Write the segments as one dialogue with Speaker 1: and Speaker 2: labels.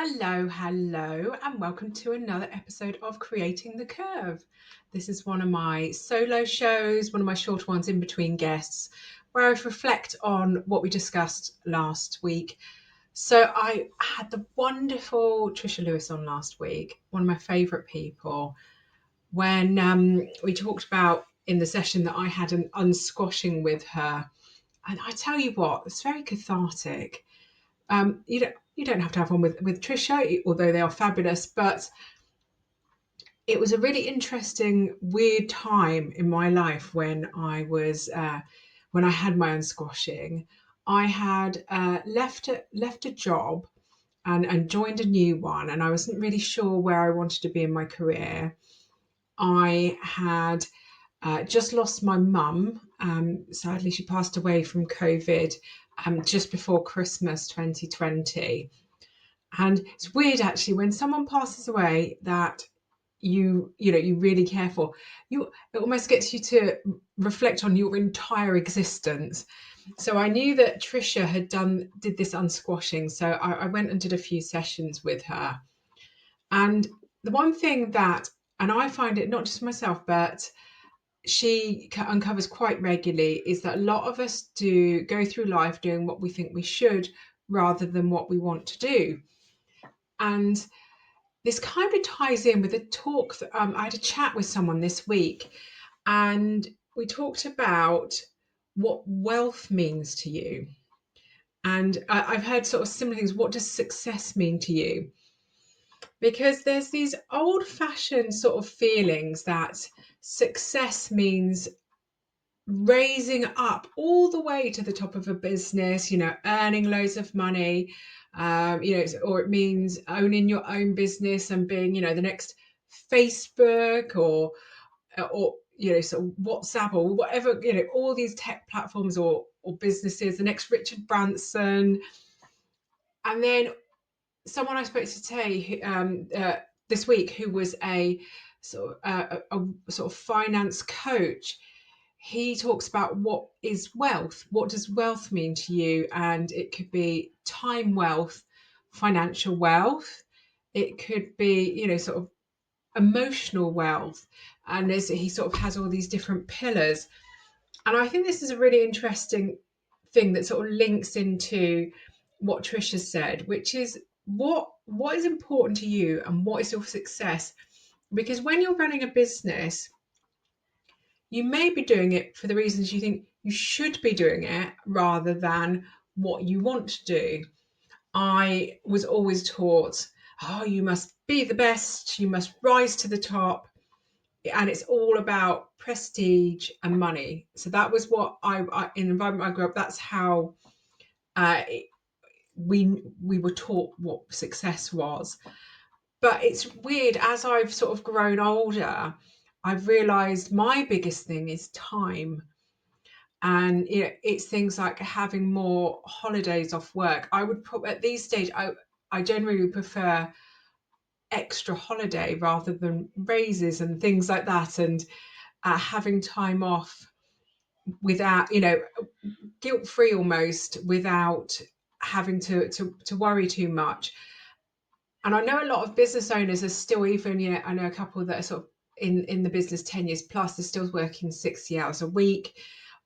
Speaker 1: Hello, and welcome to another episode of Creating the Curve. This is one of my solo shows, one of my short ones in between guests, where I reflect on what we discussed last week. So, I had the wonderful Trisha Lewis on last week, one of my favourite people, when we talked about in the session that I had an unsquashing with her. And I tell you what, it's very cathartic. You don't have to have one with Trisha, although they are fabulous. But it was a really interesting, weird time in my life when when I had my own squashing. I had left a job and joined a new one, and I wasn't really sure where I wanted to be in my career. I had just lost my mum. Sadly, she passed away from COVID just before Christmas 2020. And it's weird actually when someone passes away that you really care for. It almost gets you to reflect on your entire existence. So I knew that Trisha did this unsquashing. So I went and did a few sessions with her. And the one thing that, and I find it not just myself, but she uncovers quite regularly, is that a lot of us do go through life doing what we think we should rather than what we want to do. And this kind of ties in with a talk that I had a chat with someone this week, and we talked about what wealth means to you. And I've heard sort of similar things. What does success mean to you? Because there's these old fashioned sort of feelings that success means raising up all the way to the top of a business, earning loads of money, or it means owning your own business and being, the next Facebook or sort of WhatsApp or whatever, all these tech platforms or businesses, the next Richard Branson. And then someone I spoke to today, this week, who was a sort of finance coach. He talks about what is wealth. What does wealth mean to you? And it could be time wealth, financial wealth. It could be, sort of emotional wealth. And he sort of has all these different pillars. And I think this is a really interesting thing that sort of links into what Trisha said, which is what is important to you and what is your success. Because when you're running a business, you may be doing it for the reasons you think you should be doing it rather than what you want to do. I was always taught, oh, you must be the best, you must rise to the top. And it's all about prestige and money. So that was what in the environment I grew up, that's how uh, we were taught what success was. But it's weird, as I've sort of grown older, I've realized my biggest thing is time. And it's things like having more holidays off work. I would put at these stage, I generally prefer extra holiday rather than raises and things like that, and having time off without, guilt free almost, without having to worry too much. And I know a lot of business owners are still, even, I know a couple that are sort of in the business 10 years plus, they're still working 60 hours a week.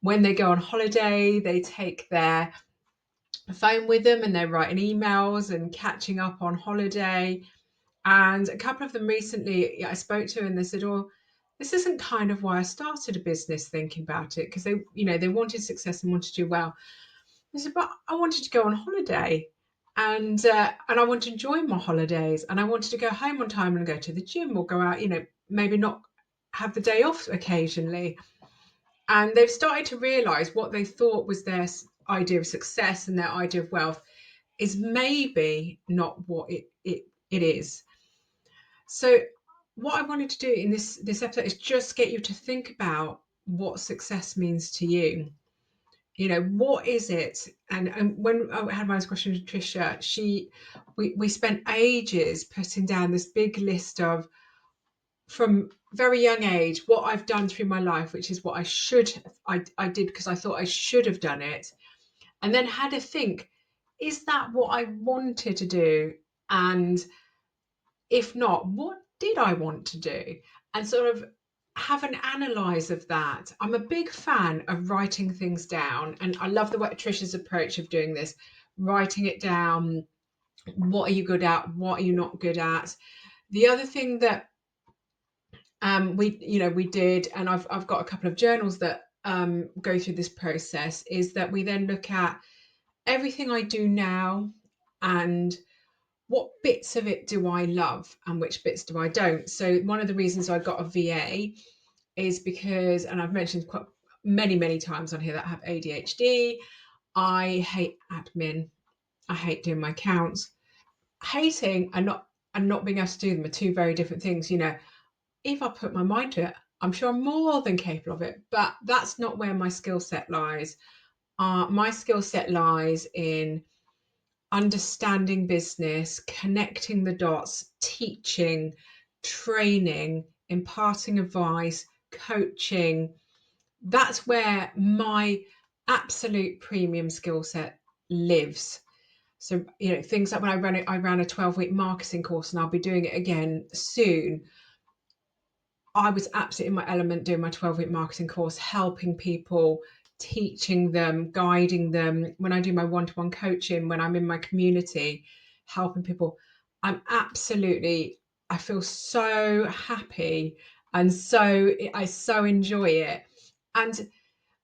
Speaker 1: When they go on holiday, they take their phone with them and they're writing emails and catching up on holiday. And a couple of them recently I spoke to, and they said, oh, this isn't kind of why I started a business, thinking about it, because they wanted success and wanted to do well. I said, but I wanted to go on holiday, and I want to enjoy my holidays, and I wanted to go home on time and go to the gym or go out, maybe not have the day off occasionally. And they've started to realize what they thought was their idea of success and their idea of wealth is maybe not what it is. So what I wanted to do in this episode is just get you to think about what success means to you. What is it? And when I had my question to Trisha, we spent ages putting down this big list of, from very young age, what I've done through my life, which is what I did because I thought I should have done it, and then had to think, is that what I wanted to do? And if not, what did I want to do? And sort of have an analyze of that. I'm a big fan of writing things down, and I love the way Trisha's approach of doing this, writing it down. What are you good at? What are you not good at? The other thing that we did, and I've got a couple of journals that go through this process, is that we then look at everything I do now and what bits of it do I love and which bits do I don't. So one of the reasons I got a VA is because, and I've mentioned quite many times on here, that I have ADHD. I hate admin. I hate doing my accounts. Hating and not being able to do them are two very different things. If I put my mind to it, I'm sure I'm more than capable of it, but that's not where my skill set lies. My skill set lies in understanding business, connecting the dots, teaching, training, imparting advice, coaching. That's where my absolute premium skill set lives. So, things like when I ran a 12-week marketing course, and I'll be doing it again soon. I was absolutely in my element doing my 12-week marketing course, helping people, teaching them, guiding them. When I do my one-to-one coaching, when I'm in my community, helping people, I feel so happy, and I so enjoy it. And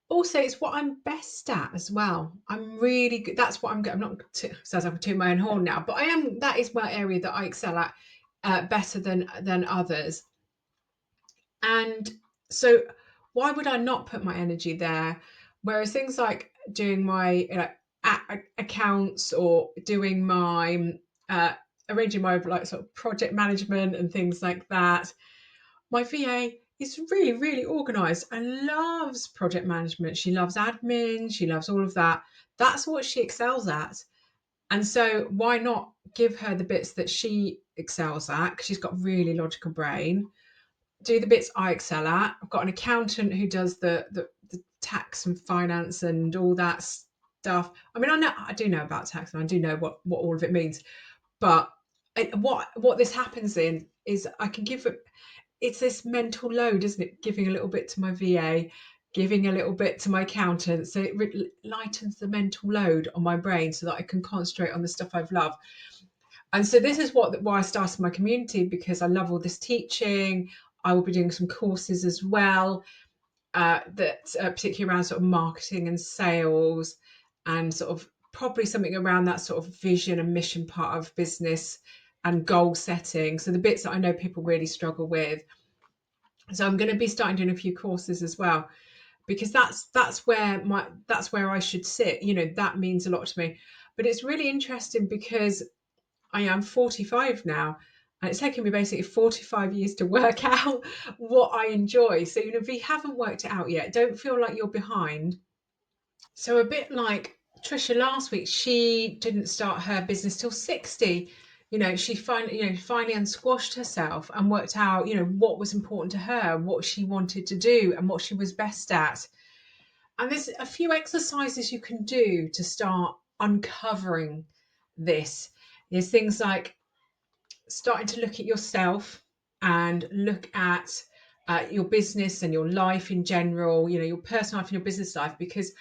Speaker 1: also, it's what I'm best at as well. I'm really good. That's what I'm good. I'm not says I'm to my own horn now, but I am. That is my area that I excel at better than others. And so, why would I not put my energy there? Whereas things like doing my accounts, or doing my arranging my like sort of project management and things like that, my VA is really organized and loves project management. She loves admin. She loves all of that. That's what she excels at. And so why not give her the bits that she excels at? Because she's got a really logical brain. Do the bits I excel at. I've got an accountant who does the tax and finance and all that stuff. I mean, I do know about tax, and I do know what all of it means. But what this happens in is I can give it. It's this mental load, isn't it? Giving a little bit to my VA, giving a little bit to my accountant, so it lightens the mental load on my brain, so that I can concentrate on the stuff I've loved. And so this is why I started my community, because I love all this teaching. I will be doing some courses as well, that particularly around sort of marketing and sales, and sort of probably something around that sort of vision and mission part of business and goal setting. So the bits that I know people really struggle with. So I'm going to be starting doing a few courses as well, because that's where I should sit. That means a lot to me. But it's really interesting because I am 45 now, and it's taken me basically 45 years to work out what I enjoy. So, if you haven't worked it out yet, don't feel like you're behind. So, a bit like Trisha last week, she didn't start her business till 60. She finally unsquashed herself and worked out, what was important to her, what she wanted to do, and what she was best at. And there's a few exercises you can do to start uncovering this. There's things like starting to look at yourself and look at your business and your life in general, your personal life and your business life, because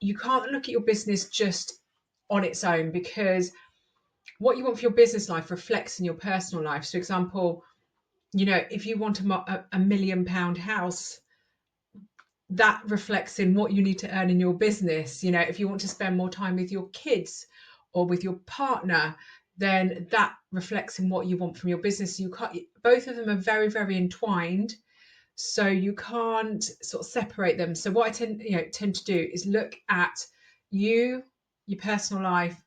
Speaker 1: you can't look at your business just on its own, because what you want for your business life reflects in your personal life. So, for example, if you want a £1 million house, that reflects in what you need to earn in your business. If you want to spend more time with your kids or with your partner, then that reflects in what you want from your business. Both of them are very entwined, so you can't sort of separate them. So what I tend to do is look at your personal life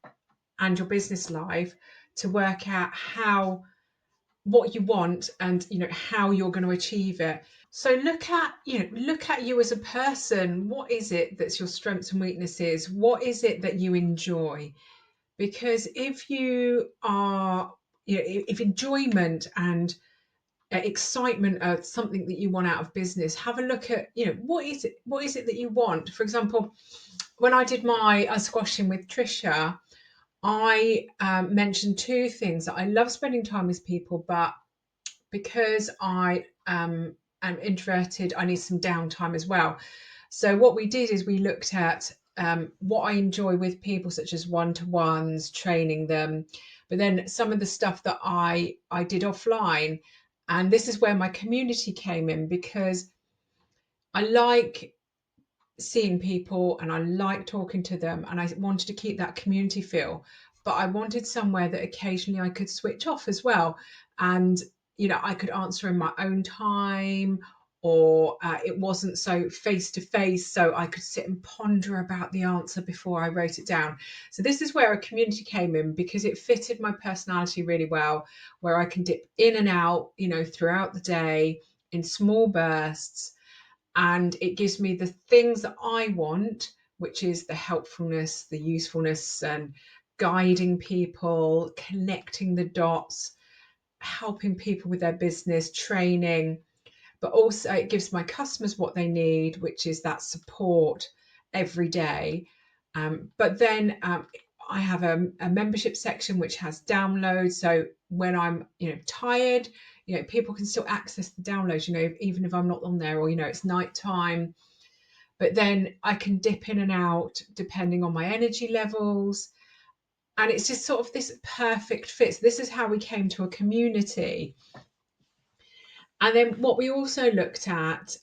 Speaker 1: and your business life, to work out what you want, and how you're going to achieve it. So look at you as a person. What is it that's your strengths and weaknesses? What is it that you enjoy? Because if you are, if enjoyment and excitement are something that you want out of business, have a look at, what is it that you want? For example, when I did my squashing with Trisha, I mentioned two things that I love spending time with people, but because I am introverted, I need some downtime as well. So what we did is we looked at what I enjoy with people, such as one-to-ones, training them, but then some of the stuff that I did offline. And this is where my community came in, because I like seeing people and I like talking to them, and I wanted to keep that community feel, but I wanted somewhere that occasionally I could switch off as well. And I could answer in my own time, or it wasn't so face to face, so I could sit and ponder about the answer before I wrote it down. So this is where a community came in, because it fitted my personality really well, where I can dip in and out throughout the day in small bursts, and it gives me the things that I want, which is the helpfulness, the usefulness, and guiding people, connecting the dots, helping people with their business, training. But also, it gives my customers what they need, which is that support every day. But then I have a membership section which has downloads. So when I'm tired, people can still access the downloads, even if I'm not on there, or it's nighttime. But then I can dip in and out depending on my energy levels. And it's just sort of this perfect fit. So this is how we came to a community. And then what we also looked at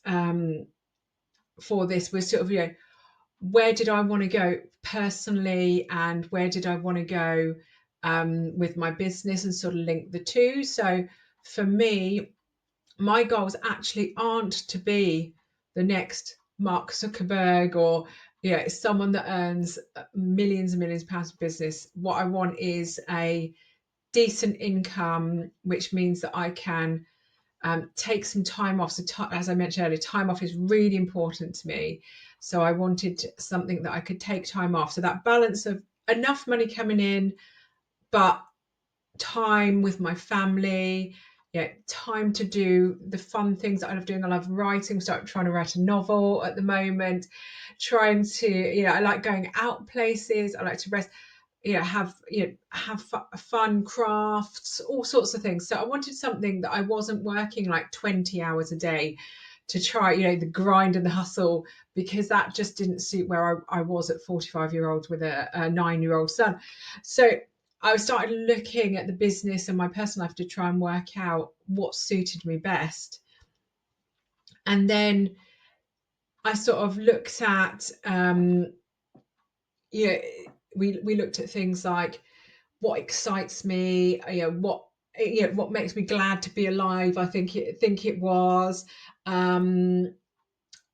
Speaker 1: for this was sort of, where did I want to go personally, and where did I want to go with my business, and sort of link the two. So for me, my goals actually aren't to be the next Mark Zuckerberg, or someone that earns millions and millions of pounds of business. What I want is a decent income, which means that I can take some time off. So as I mentioned earlier, time off is really important to me. So I wanted something that I could take time off. So that balance of enough money coming in, but time with my family, time to do the fun things that I love doing. I love writing, so I'm trying to write a novel at the moment, trying to, I like going out places. I like to rest, have fun crafts, all sorts of things. So I wanted something that I wasn't working like 20 hours a day to try, the grind and the hustle, because that just didn't suit where I was at 45-year-old with a 9-year-old son. So I started looking at the business and my personal life to try and work out what suited me best. And then I sort of looked at, we looked at things like what excites me, what makes me glad to be alive. I think it was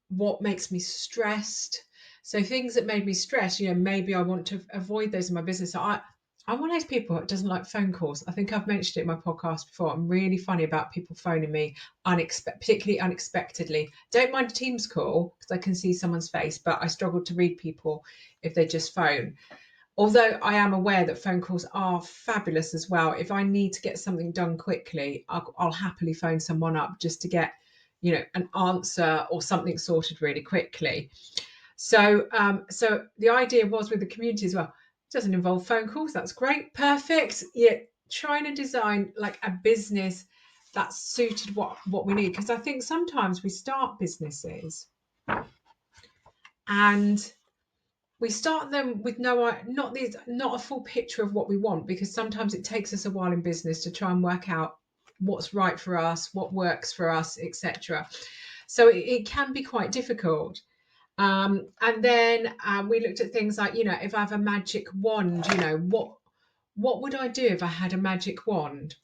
Speaker 1: what makes me stressed. So things that made me stressed, maybe I want to avoid those in my business. So I'm one of those people that doesn't like phone calls. I think I've mentioned it in my podcast before. I'm really funny about people phoning me particularly unexpectedly. Don't mind a Teams call because I can see someone's face, but I struggle to read people if they just phone. Although I am aware that phone calls are fabulous as well. If I need to get something done quickly, I'll happily phone someone up just to get, an answer or something sorted really quickly. So the idea was with the community as well. It doesn't involve phone calls. That's great. Perfect. Yeah. Trying to design like a business that suited what we need. Because I think sometimes we start businesses and we start them with not a full picture of what we want, because sometimes it takes us a while in business to try and work out what's right for us, what works for us, etc. So it can be quite difficult. And then we looked at things like, if I have a magic wand, what would I do if I had a magic wand?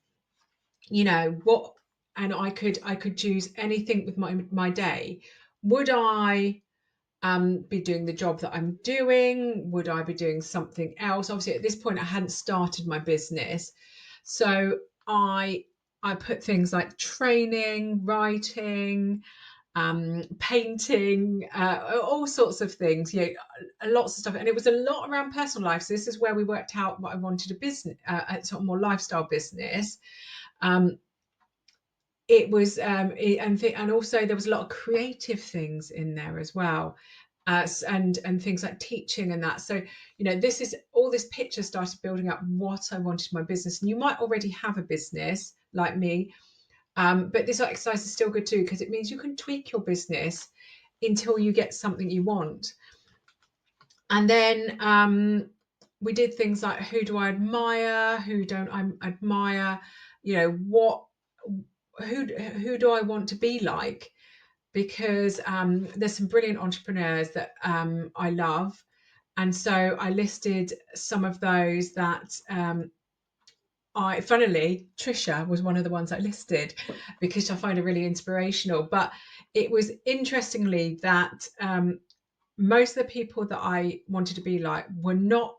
Speaker 1: What, and I could choose anything with my day. Would I be doing the job that I'm doing? Would I be doing something else? Obviously, at this point, I hadn't started my business, so I put things like training, writing, painting, all sorts of things. Lots of stuff, and it was a lot around personal life. So this is where we worked out what I wanted a business, a sort of more lifestyle business. It was and also there was a lot of creative things in there as well. and things like teaching and that. So, this is all this picture started building up what I wanted in my business. And you might already have a business like me, but this exercise is still good too, because it means you can tweak your business until you get something you want. And then we did things like, who do I admire? Who don't I admire? Who do I want to be like? Because there's some brilliant entrepreneurs that I love. And so I listed some of those that funnily, Trisha was one of the ones I listed because I find her really inspirational. But it was interestingly that most of the people that I wanted to be like were not,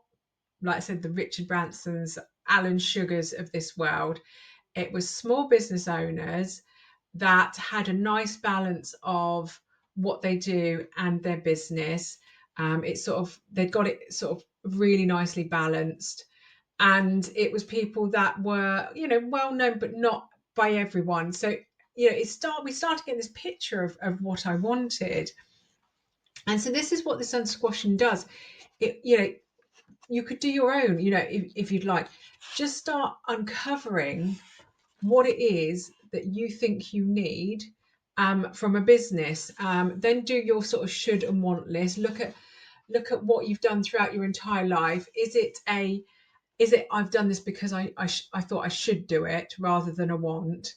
Speaker 1: like I said, the Richard Bransons, Alan Sugars of this world. It was small business owners that had a nice balance of what they do and their business. They'd got it sort of really nicely balanced. And it was people that were, well known, but not by everyone. So, we started getting this picture of what I wanted. And so this is what this unsquashing does. You could do your own, if you'd like. Just start uncovering what it is that you think you need from a business. Then do your sort of should and want list. Look at what you've done throughout your entire life. Is it I've done this because I thought I should do it rather than a want?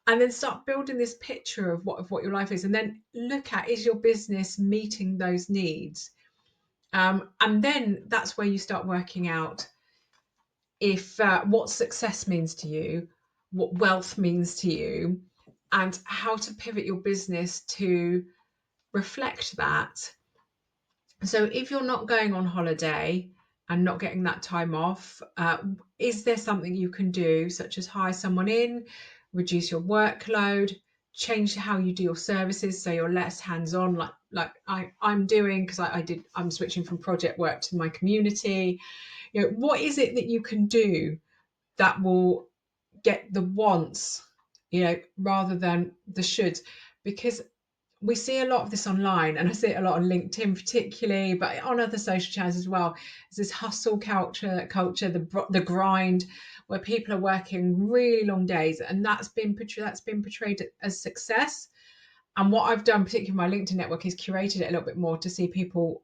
Speaker 1: And then start building this picture of what your life is, and then look at, is your business meeting those needs? And then that's where you start working out if what success means to you, what wealth means to you, and how to pivot your business to reflect that. So if you're not going on holiday and not getting that time off, is there something you can do, such as hire someone in, reduce your workload, change how you do your services so you're less hands-on, like I'm doing, because I'm switching from project work to my community. What is it that you can do that will get the wants, rather than the shoulds? Because we see a lot of this online, and I see it a lot on LinkedIn particularly, but on other social channels as well. There's this hustle culture, the grind, where people are working really long days, and that's been portrayed as success. And what I've done, particularly my LinkedIn network, is curated it a little bit more to see people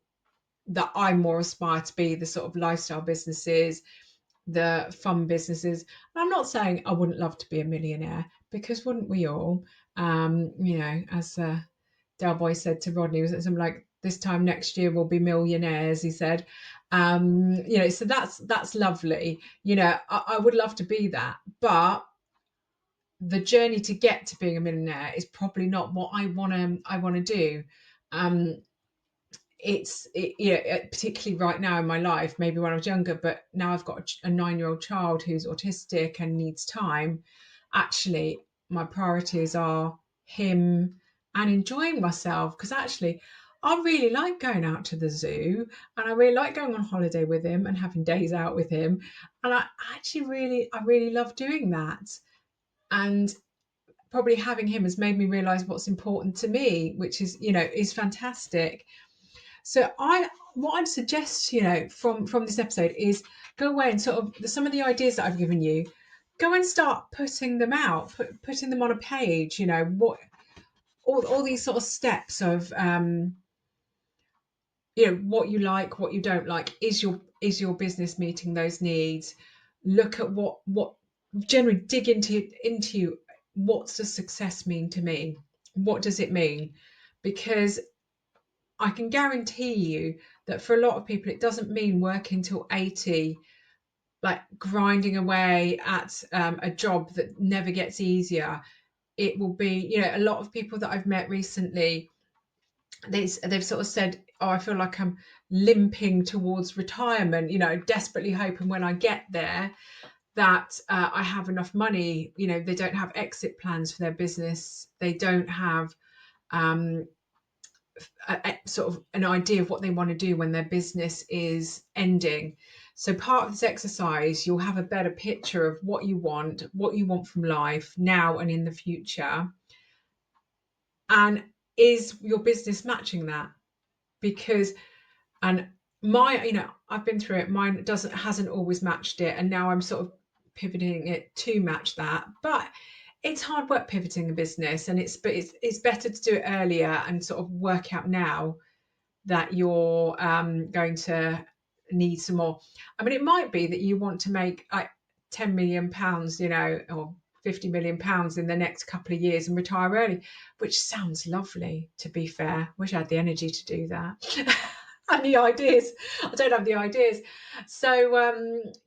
Speaker 1: that I more aspire to be, the sort of lifestyle businesses, the fun businesses. And I'm not saying I wouldn't love to be a millionaire, because wouldn't we all? As Del Boy said to Rodney, was it something like, this time next year we'll be millionaires, he said. So that's lovely. I would love to be that, but the journey to get to being a millionaire is probably not what I want to do. Particularly right now in my life, maybe when I was younger, but now I've got a 9-year-old child who's autistic and needs time. Actually, my priorities are him and enjoying myself, because actually I really like going out to the zoo, and I really like going on holiday with him and having days out with him, and I really love doing that. And probably having him has made me realize what's important to me, which is fantastic. So what I'd suggest, from this episode, is go away and sort of, some of the ideas that I've given you, go and start putting them out, putting them on a page. What all these sort of steps of what you like, what you don't like. Is your business meeting those needs? Look at what generally dig into what's the success mean to me? What does it mean? Because I can guarantee you that for a lot of people, it doesn't mean working till 80, like grinding away at a job that never gets easier. It will be, a lot of people that I've met recently, they've sort of said, oh, I feel like I'm limping towards retirement, desperately hoping when I get there that I have enough money. They don't have exit plans for their business. They don't have sort of an idea of what they want to do when their business is ending. So part of this exercise, you'll have a better picture of what you want from life now and in the future. And is your business matching that? because, and I've been through it. Mine hasn't always matched it, and now I'm sort of pivoting it to match that. But it's hard work pivoting a business, and it's better to do it earlier and sort of work out now that you're going to need some more. I mean, it might be that you want to make like £10 million, or £50 million in the next couple of years and retire early, which sounds lovely, to be fair. Wish I had the energy to do that. And the ideas. I don't have the ideas. So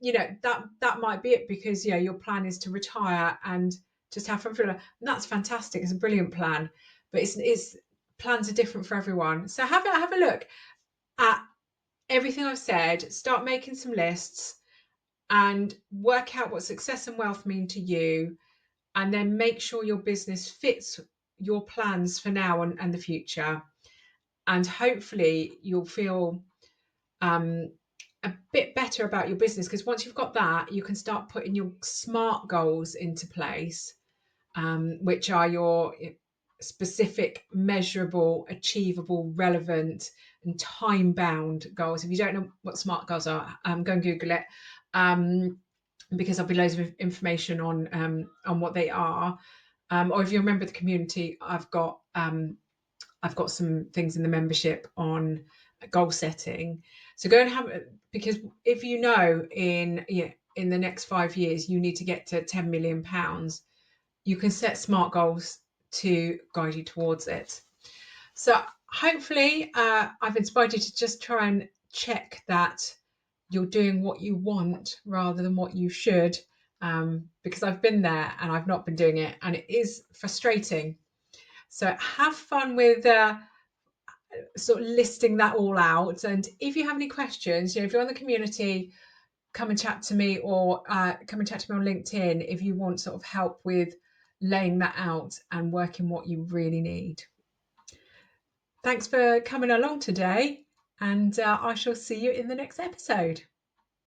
Speaker 1: that might be it, because your plan is to retire and just have fun for it. And that's fantastic. It's a brilliant plan. But it's plans are different for everyone. So have a look at everything I've said, start making some lists and work out what success and wealth mean to you, and then make sure your business fits your plans for now and the future. And hopefully you'll feel a bit better about your business, because once you've got that, you can start putting your SMART goals into place, which are your specific, measurable, achievable, relevant, and time-bound goals. If you don't know what SMART goals are, go and Google it, because there'll be loads of information on what they are. Or if you're a member of the community, I've got some things in the membership on goal setting. So go and have it, because if in the next 5 years you need to get to £10 million, you can set SMART goals to guide you towards it. So hopefully I've inspired you to just try and check that you're doing what you want rather than what you should, because I've been there and I've not been doing it, and it is frustrating. So have fun with sort of listing that all out. And if you have any questions, if you're on the community, come and chat to me, or come and chat to me on LinkedIn if you want sort of help with laying that out and working what you really need. Thanks for coming along today, and I shall see you in the next episode.